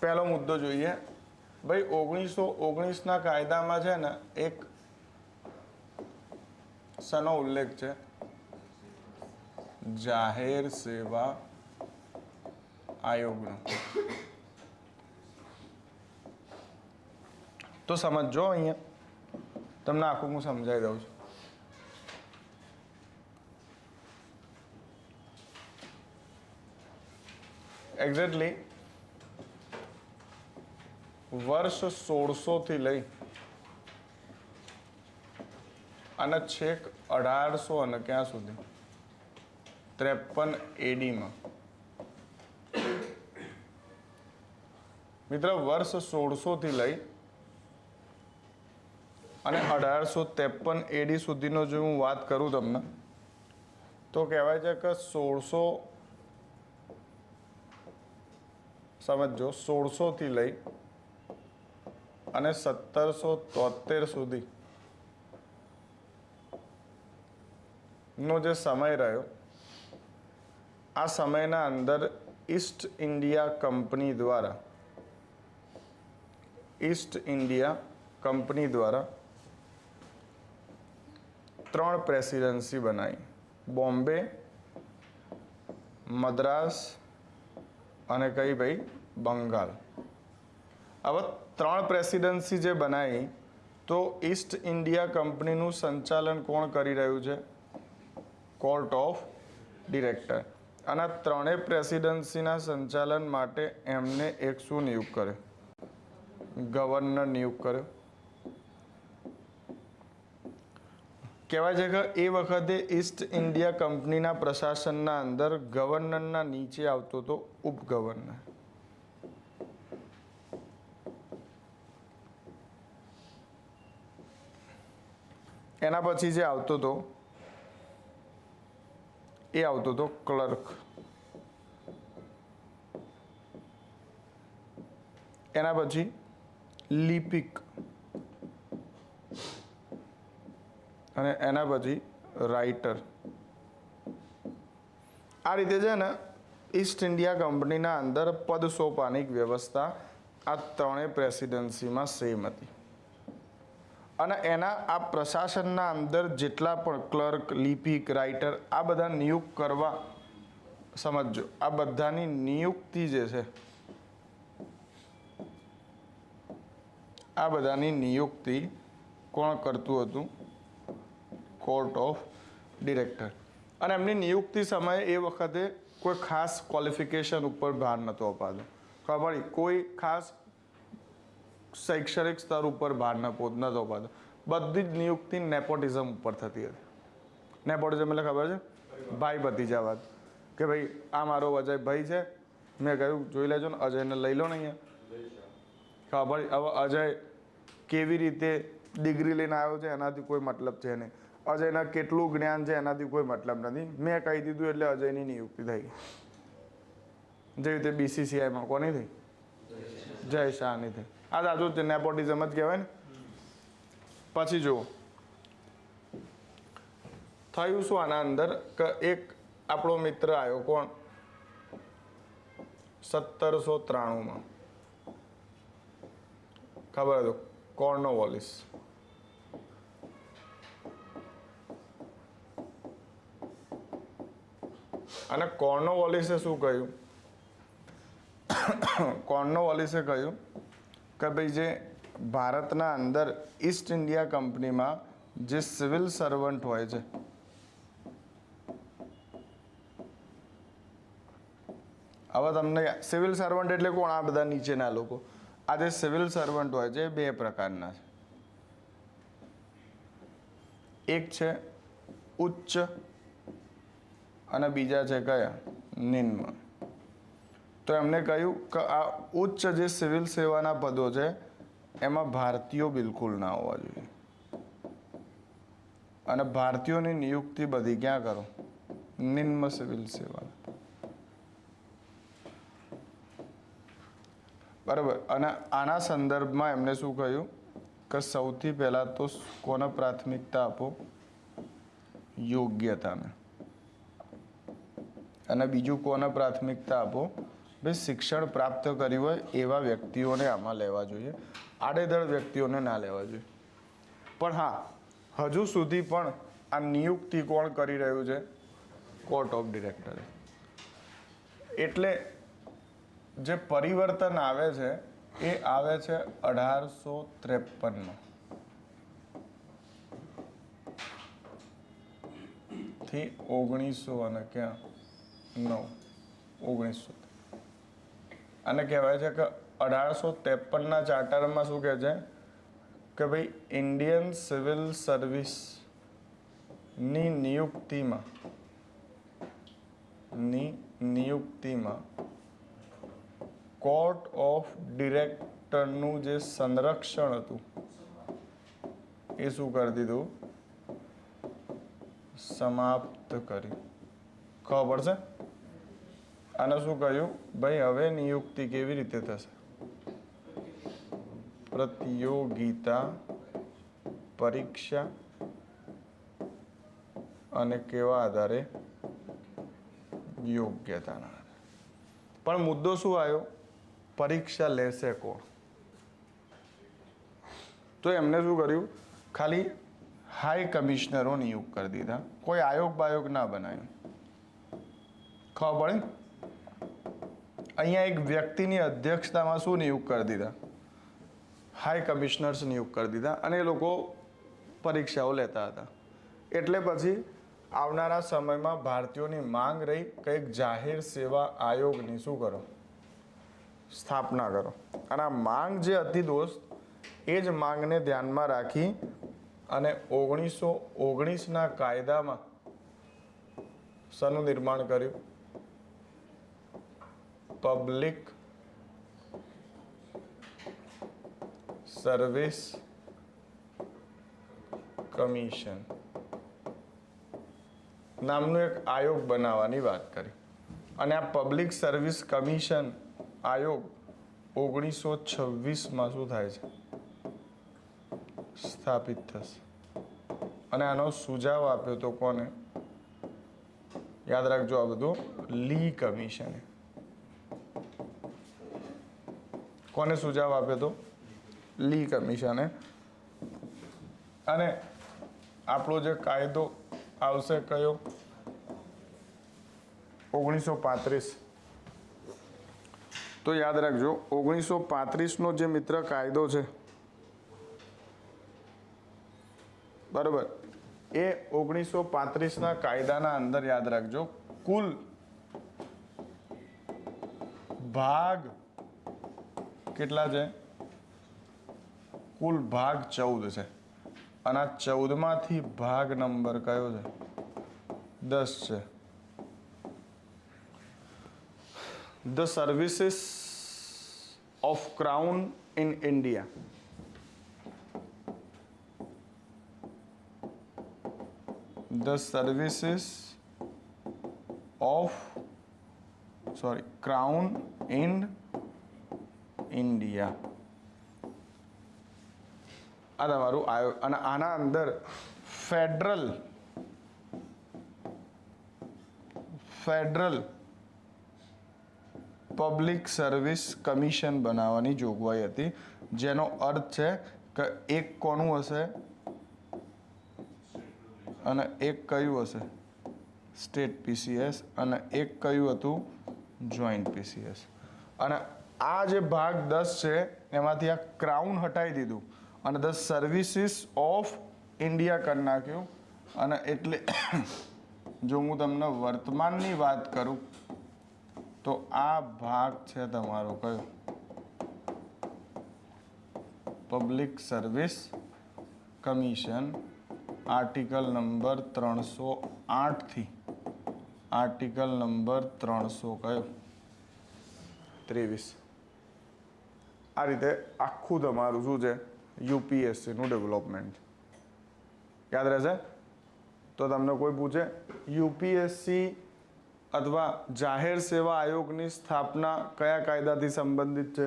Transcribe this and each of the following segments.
પહેલો મુદ્દો જોઈએ ભાઈ 1919ના કાયદામાં છે ને એક શનો ઉલ્લેખ છે, જાહેર સેવા આયોગનો. તો સમજો અહીંયા તમને આખું હું સમજાવી દઉં છું. એક્ઝેક્ટલી વર્ષ 1600 થી લઈ અને છેક 1800 અને ક્યાં સુધી 53 એડીમાં મિત્ર વર્ષ 1600 થી લઈ અને 1853 એડી સુધીનો જો હું વાત કરું તમને તો કહેવાય છે કે 1600 થી લઈ અને 1773 સુધી નો જે સમય રહ્યો, આ સમયના અંદર ઈસ્ટ ઇન્ડિયા કંપની દ્વારા 3 પ્રેસિડેન્સી બનાવી, બોમ્બે, મદ્રાસ અને કઈ ભાઈ બંગાળ. હવે 3 પ્રેસિડેન્સી જે બનાવી તો ઈસ્ટ ઇન્ડિયા કંપનીનું સંચાલન કોણ કરી રહ્યું છે? Court of director. અને 3 પ્રેસિડેન્સીના સંચાલન માટે એમને એક શું નિયુક્ત કર્યો? ગવર્નર નિયુક્ત કર્યો. કહેવાય છે કે એ વખતે ઈસ્ટ ઇન્ડિયા કંપનીના પ્રશાસનના અંદર ગવર્નરના નીચે આવતો હતો ઉપગવર્નર. એના પછી જે આવતો હતો એ આવતો હતો ક્લર્ક. એના પછી લિપિક અને એના પછી રાઇટર. આ રીતે છે ને ઈસ્ટ ઇન્ડિયા કંપનીના અંદર પદ સોપાની વ્યવસ્થા આ 3 પ્રેસિડેન્સીમાં સેમ હતી. અને એના આ પ્રશાસનના અંદર જેટલા પણ ક્લર્ક, લિપિક, રાઇટર આ બધા નિયુક્ત કરવા, સમજો આ બધાની નિયુક્તિ જે છે, આ બધાની નિયુક્તિ કોણ કરતું હતું? Court of director. અને એમની નિયુક્તિ સમયે એ વખતે કોઈ ખાસ ક્વોલિફિકેશન ઉપર ભાર નહોતો અપાતો. ખબર? કોઈ ખાસ શૈક્ષણિક સ્તર ઉપર ભાર નહોતો અપાતો. બધી જ નિયુક્તિ નેપોટિઝમ ઉપર થતી હતી. નેપોટિઝમ એટલે ખબર છે? ભાઈ ભતીજાવાદ. કે ભાઈ આ મારો અજય ભાઈ છે, મેં કહ્યું જોઈ લેજો ને, અજયને લઈ લો ને અહીંયા. ખબર? હવે અજય કેવી રીતે ડિગ્રી લઈને આવ્યો છે એનાથી કોઈ મતલબ છે નહીં. અજયના કેટલું જ્ઞાન છે એનાથી કોઈ મતલબ નથી. મેં કહી દીધું એટલે અજયની નિયુક્તિ થઈ ગઈ. જે રીતે BCCIમાં કોની થઈ? જય શાહની થઈ. આ સાચું જ નેપોટિઝમ જ કહેવાય ને. પછી જુઓ થયું શું આના અંદર કે એક આપણો મિત્ર આવ્યો, કોણ? 1793માં. ખબર હતું? કોર્નવોલિસ. અને કોર્નવોલિસે શું કહ્યું? કોર્નવોલિસે કહ્યું કે ભાઈ જે ભારતના અંદર ઈસ્ટ ઇન્ડિયા કંપનીમાં જે સિવિલ સર્વન્ટ હોય છે, હવે તમને સિવિલ સર્વન્ટ એટલે કોણ? આ બધા નીચેના લોકો. આ જે સિવિલ સર્વન્ટ હોય છે 2 પ્રકારના છે. એક છે ઉચ્ચ અને બીજા છે કયા? નિમ્ન. તો એમને કહ્યું કે આ ઉચ્ચ જે સિવિલ સેવાના પદો છે એમાં ભારતીયો બિલકુલ ના હોવા જોઈએ. અને ભારતીયોની નિયુક્તિ બધી ક્યાં કરો? નિમ્ન સિવિલ સેવા. બરાબર. અને આના સંદર્ભમાં એમને શું કહ્યું કે સૌથી પહેલાં તો કોને પ્રાથમિકતા આપો? યોગ્યતાને. અને બીજું કોને પ્રાથમિકતા આપો? ભાઈ શિક્ષણ પ્રાપ્ત કર્યું હોય એવા વ્યક્તિઓને આમાં લેવા જોઈએ, આડેધડ વ્યક્તિઓને ના લેવા જોઈએ. પણ હા, હજુ સુધી પણ આ નિયુક્તિ કોણ કરી રહ્યું છે? Court of director. એટલે જે પરિવર્તન આવે છે એ આવે છે 1853 થી 1900 અને ક્યાં 1900. અને કહેવાય છે કે 1853ના ચાર્ટરમાં શું કહે છે કે ભાઈ ઇન્ડિયન સિવિલ સર્વિસની નિયુક્તિમાં કોર્ટ ઓફ ડિરેક્ટરનું જે સંરક્ષણ હતું એ શું કરી દીધું? સમાપ્ત કર્યું. ખબર પડશે? આને શું કહ્યું? ભાઈ હવે નિયુક્તિ કેવી રીતે થશે? પ્રતિયોગિતા પરીક્ષા અને કેવા આધારે? યોગ્યતાના આધારે. પણ મુદ્દો શું આવ્યો? પરીક્ષા લેશે કોણ? તો એમને શું કર્યું? ખાલી હાઈ કમિશનરો નિયુક્ત કરી દીધા. કોઈ આયોગ બાયોગ ના બનાવ્યું. ખબર પડે? અહીંયા એક વ્યક્તિની અધ્યક્ષતામાં શું નિયુક્ત કરી દીધા? હાઈ કમિશનર્સ નિયુક્ત કરી દીધા અને એ લોકો પરીક્ષાઓ લેતા હતા. એટલે પછી આવનારા સમયમાં ભારતીયોની માંગ રહી કંઈક જાહેર સેવા આયોગની શું કરો? સ્થાપના કરો. અને આ માંગ જે હતી દોસ્ત, એ જ માંગને ધ્યાનમાં રાખી અને 1919ના કાયદામાં શાનું નિર્માણ કર્યું? પબ્લિક સર્વિસ કમિશન નામનું એક આયોગ બનાવવાની વાત કરી. અને આ પબ્લિક સર્વિસ કમિશન આયોગ 1926માં શું થાય છે? સ્થાપિત થશે. અને આનો સુઝાવ આપ્યો તો કોને? યાદ રાખજો આ બધું, લી કમિશને. કોને સુઝાવ આપ્યો તો? લી કમિશને. અને આપણો જે કાયદો આવશે કયો? 1935. તો યાદ રાખજો 1935નો જે મિત્ર કાયદો છે બરોબર, એ 1935ના કાયદાના અંદર યાદ રાખજો કુલ ભાગ કેટલા છે? કુલ ભાગ 14 છે. અને આ 14માંથી ભાગ નંબર કયો છે? 10 છે. The services of Crown in India. The services of Crown in India. આ તમારું આયોગ. અને આના અંદર ફેડરલ પબ્લિક સર્વિસ કમિશન બનાવવાની જોગવાઈ હતી, જેનો અર્થ છે કે એક કોનું હશે અને એક કયું હશે? સ્ટેટ પીસીએસ. અને એક કયું હતું? જોઈન્ટ પીસીએસ. અને આ જે ભાગ 10 છે એમાંથી આ ક્રાઉન હટાવી દીધું અને ધ સર્વિસીસ ઓફ ઇન્ડિયા કરી નાખ્યું. અને એટલે જો હું તમને વર્તમાનની વાત કરું તો આ ભાગ છે તમારો કયો? Public service commission. Article number 308 થી આર્ટિકલ નંબર 300 કયો? 23. આ રીતે આખું તમારું શું છે? યુપીએસસીનું ડેવલપમેન્ટ. યાદ રહેશે? તો તમને કોઈ પૂછે યુપીએસસી અથવા જાહેર સેવા આયોગની સ્થાપના કયા કાયદાથી સંબંધિત છે?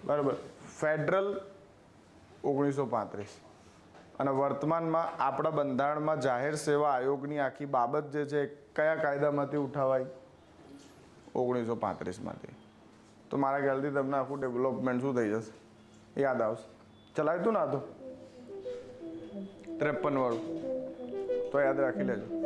બરાબર, ફેડરલ 1935. અને વર્તમાનમાં આપણા બંધારણમાં જાહેર સેવા આયોગની આખી બાબત જે છે કયા કાયદામાંથી ઉઠાવાય? 1935માંથી. તો મારા ખ્યાલથી તમને આખું ડેવલપમેન્ટ શું થઈ જશે યાદ આવશે. ચલાવ્યું હતું ને આ તો 53 વાળું, તો યાદ રાખી લેજો.